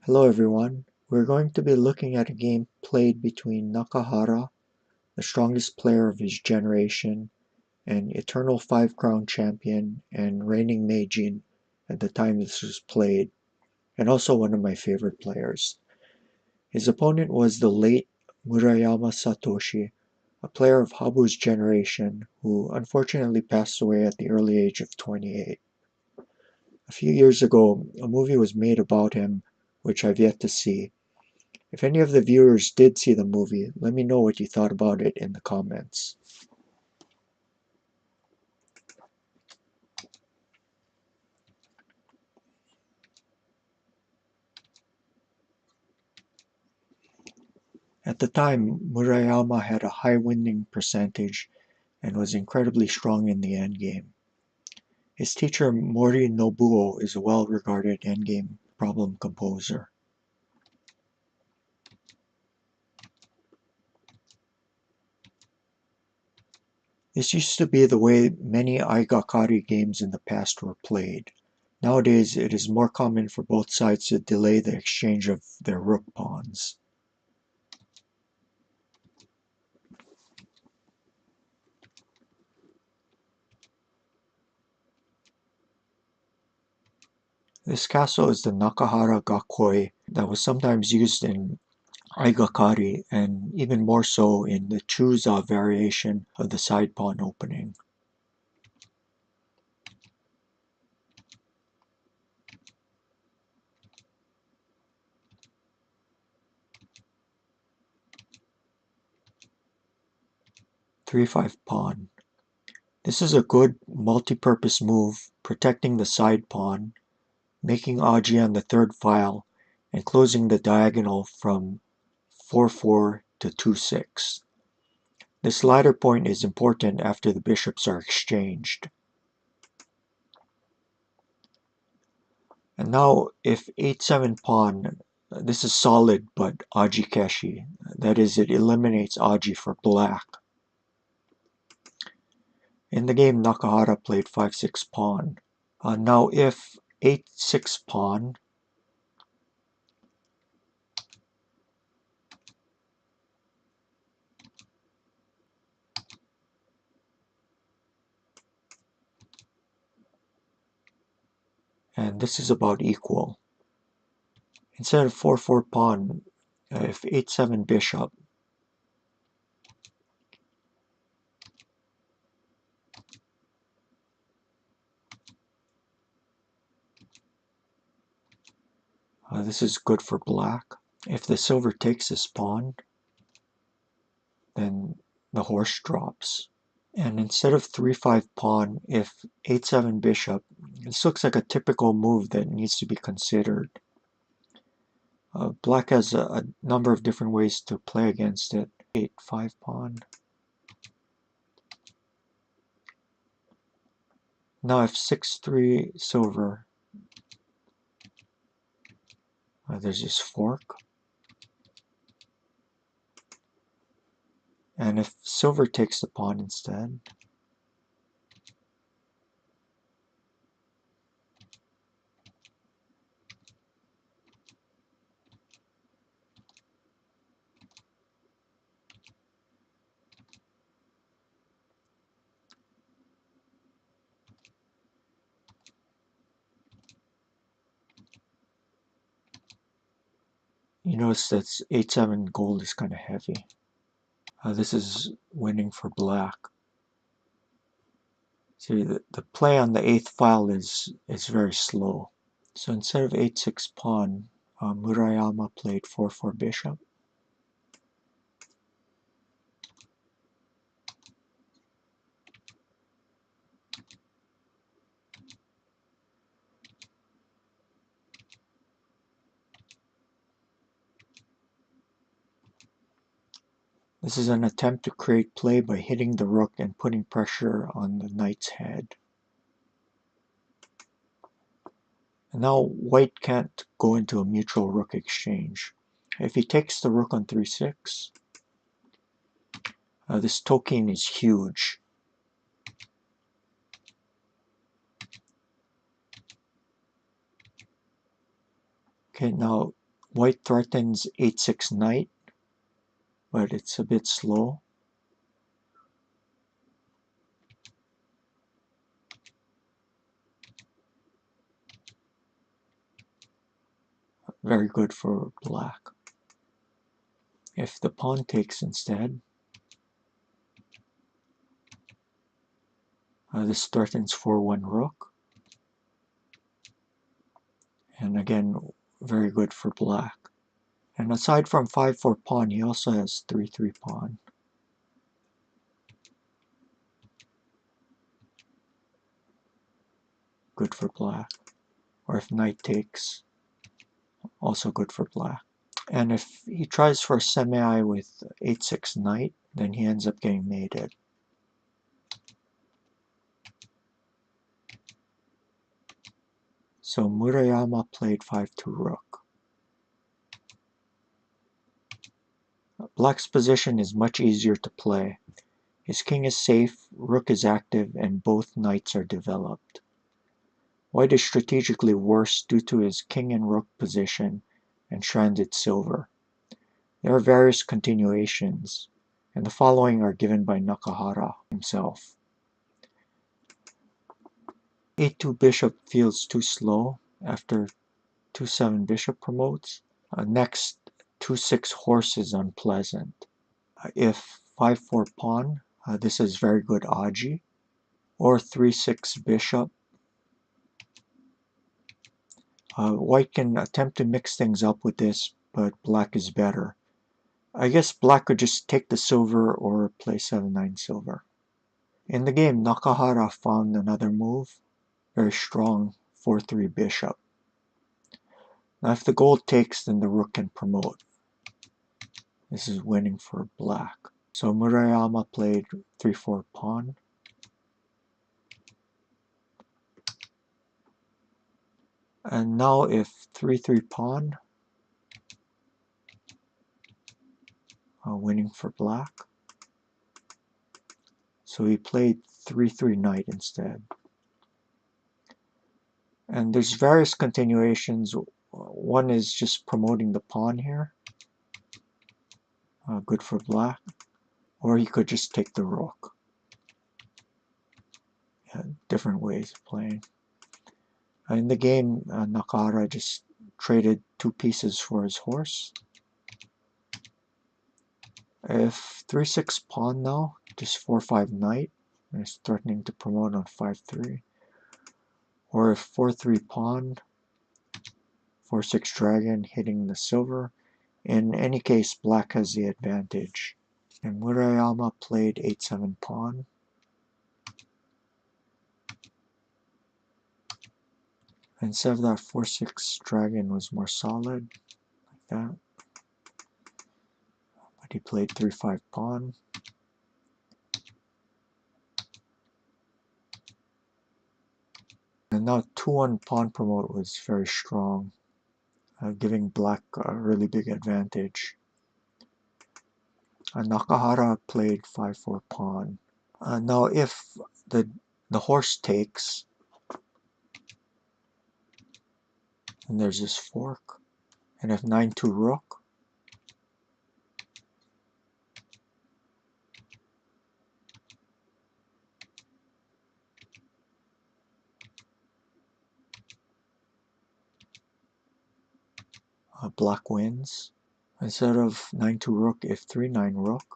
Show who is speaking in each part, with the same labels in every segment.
Speaker 1: Hello everyone, we're going to be looking at a game played between Nakahara, the strongest player of his generation, and eternal 5-crown champion and reigning Meijin at the time this was played, and also one of my favorite players. His opponent was the late Murayama Satoshi, a player of Habu's generation who unfortunately passed away at the early age of 28. A few years ago, a movie was made about him, which I've yet to see. If any of the viewers did see the movie, let me know what you thought about it in the comments. At the time, Murayama had a high winning percentage and was incredibly strong in the endgame. His teacher Mori Nobuo is a well-regarded endgame problem composer. This used to be the way many aigakari games in the past were played. Nowadays, it is more common for both sides to delay the exchange of their rook pawns. This castle is the Nakahara-Gakoi that was sometimes used in aigakari and even more so in the Chuza variation of the side pawn opening. Three-five pawn. This is a good multi-purpose move, protecting the side pawn, making aji on the third file, and closing the diagonal from 4-4 to 2-6. This latter point is important after the bishops are exchanged. And now if 8-7 pawn, this is solid but aji keshi, that is, it eliminates aji for black. In the game, Nakahara played 5-6 pawn. Now if 8-6 pawn, and this is about equal. Instead of 4-4 pawn, if 8-7 bishop, this is good for black. If the silver takes this pawn, then the horse drops. And instead of 3-5 pawn, if 8-7 bishop, this looks like a typical move that needs to be considered. Black has a number of different ways to play against it. 8-5 pawn. Now if 6-3 silver, there's this fork. And if silver takes the pawn instead, you notice that 8-7 gold is kind of heavy. This is winning for black. See, the play on the 8th file is very slow. So instead of 8-6 pawn, Murayama played 4-4 bishop. This is an attempt to create play by hitting the rook and putting pressure on the knight's head. And now white can't go into a mutual rook exchange. If he takes the rook on 3-6, this token is huge. Okay, now White threatens 8-6 knight, but it's a bit slow. Very good for black. If the pawn takes instead, this threatens 4-1 rook. And again, very good for black. And aside from 5-4 pawn, he also has 3-3 pawn. Good for black. Or if knight takes, also good for black. And if he tries for a semi with 8-6 knight, then he ends up getting mated. So Murayama played 5-2 rook. Black's position is much easier to play. His king is safe, rook is active, and both knights are developed. White is strategically worse due to his king and rook position and stranded silver. There are various continuations, and the following are given by Nakahara himself. A2 bishop feels too slow after 2-7 bishop promotes. Next, 2-6 horse is unpleasant. If 5-4 pawn, this is very good aji. Or 3-6 bishop. White can attempt to mix things up with this, but black is better. I guess black could just take the silver or play 7-9 silver. In the game, Nakahara found another move, very strong, 4-3 bishop. Now if the gold takes, then the rook can promote. This is winning for black. So Murayama played 3-4 pawn. And now if 3-3 pawn, winning for black. So he played 3-3 knight instead. And there's various continuations. One is just promoting the pawn here. Good for black. Or he could just take the rook. Yeah, different ways of playing. In the game, Nakahara just traded 2 pieces for his horse. If 3-6 pawn now, just 4-5 knight, and it's threatening to promote on 5-3. Or if 4-3 pawn, 4-6 dragon hitting the silver. In any case, black has the advantage. And Murayama played 8-7 pawn. Instead of that 4-6 dragon was more solid, like that. But he played 3-5 pawn. And now 2-1 pawn promote was very strong, giving black a really big advantage. Nakahara played 5-4 pawn. Now if the horse takes, and there's this fork, and if 9-2 rook, black wins. Instead of 9-2 rook, if 3-9 rook,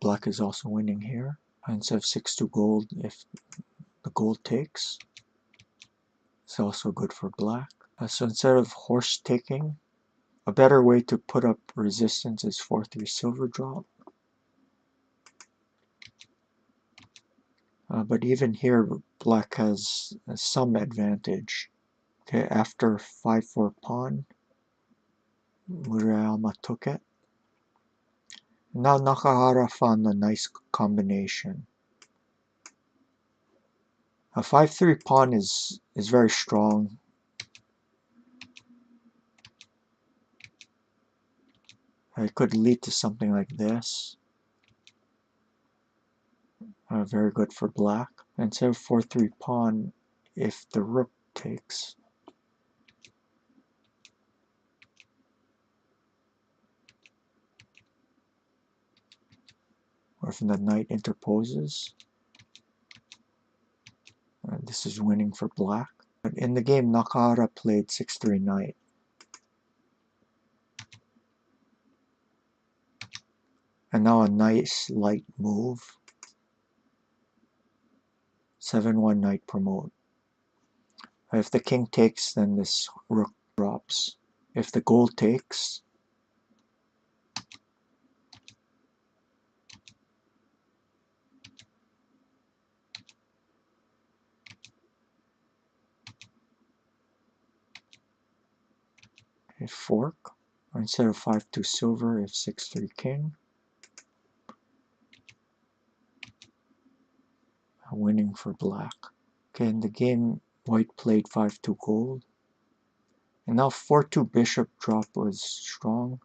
Speaker 1: black is also winning here. Instead of 6-2 gold, if the gold takes, it's also good for black. So instead of horse taking, a better way to put up resistance is 4-3 silver drop. But even here, black has some advantage. Okay, after 5-4 pawn, Murayama took it. Now Nakahara found a nice combination. A 5-3 pawn is very strong. It could lead to something like this. Very good for black. Instead of 4-3 pawn, if the rook takes, or if the knight interposes, this is winning for black. But in the game, Nakahara played 6-3 knight. And now a nice light move. 7-1 knight promote. If the king takes, then this rook drops. If the gold takes, a fork, or instead of 5-2 silver, if 6-3 king. Winning for black. Okay, in the game, white played 5-2 gold. And now 4-2 bishop drop was strong.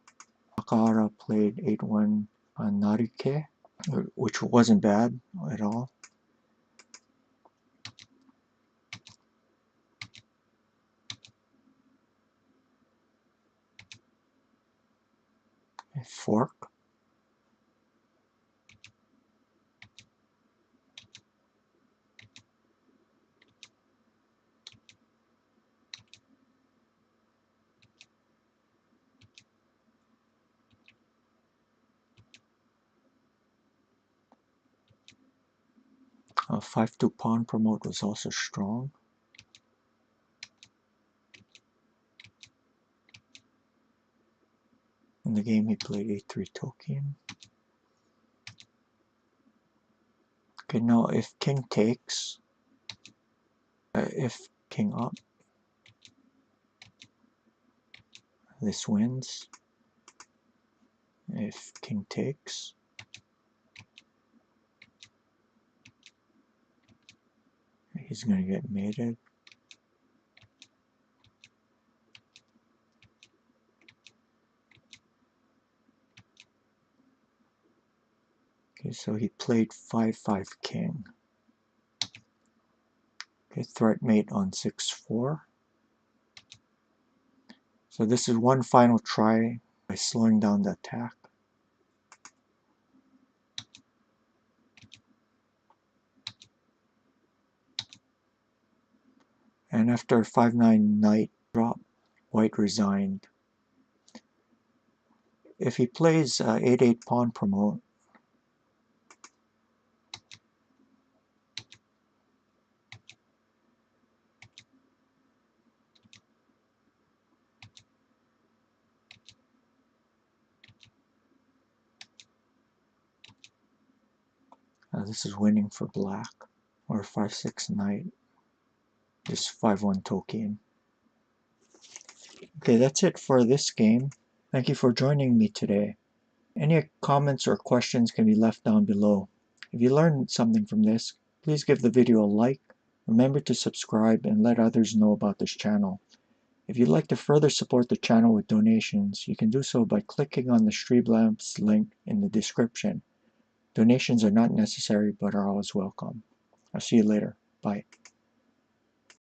Speaker 1: Nakahara played 8-1 narike, which wasn't bad at all. A fork. A 5-2 pawn promote was also strong. In the game, he played 8-3 Tolkien. Okay, now if king takes, if king up, this wins. If king takes, he's going to get mated. Okay, so he played 5-5 king. Okay, threat mate on 6-4. So this is one final try by slowing down the attack. And after 5-9 knight drop, white resigned. If he plays 8-8 pawn promote, this is winning for black. Or 5-6 knight, just 5-1 Tolkien. Okay, that's it for this game. Thank you for joining me today. Any comments or questions can be left down below. If you learned something from this, please give the video a like. Remember to subscribe and let others know about this channel. If you'd like to further support the channel with donations, you can do so by clicking on the Streamlabs link in the description. Donations are not necessary but are always welcome. I'll see you later. Bye.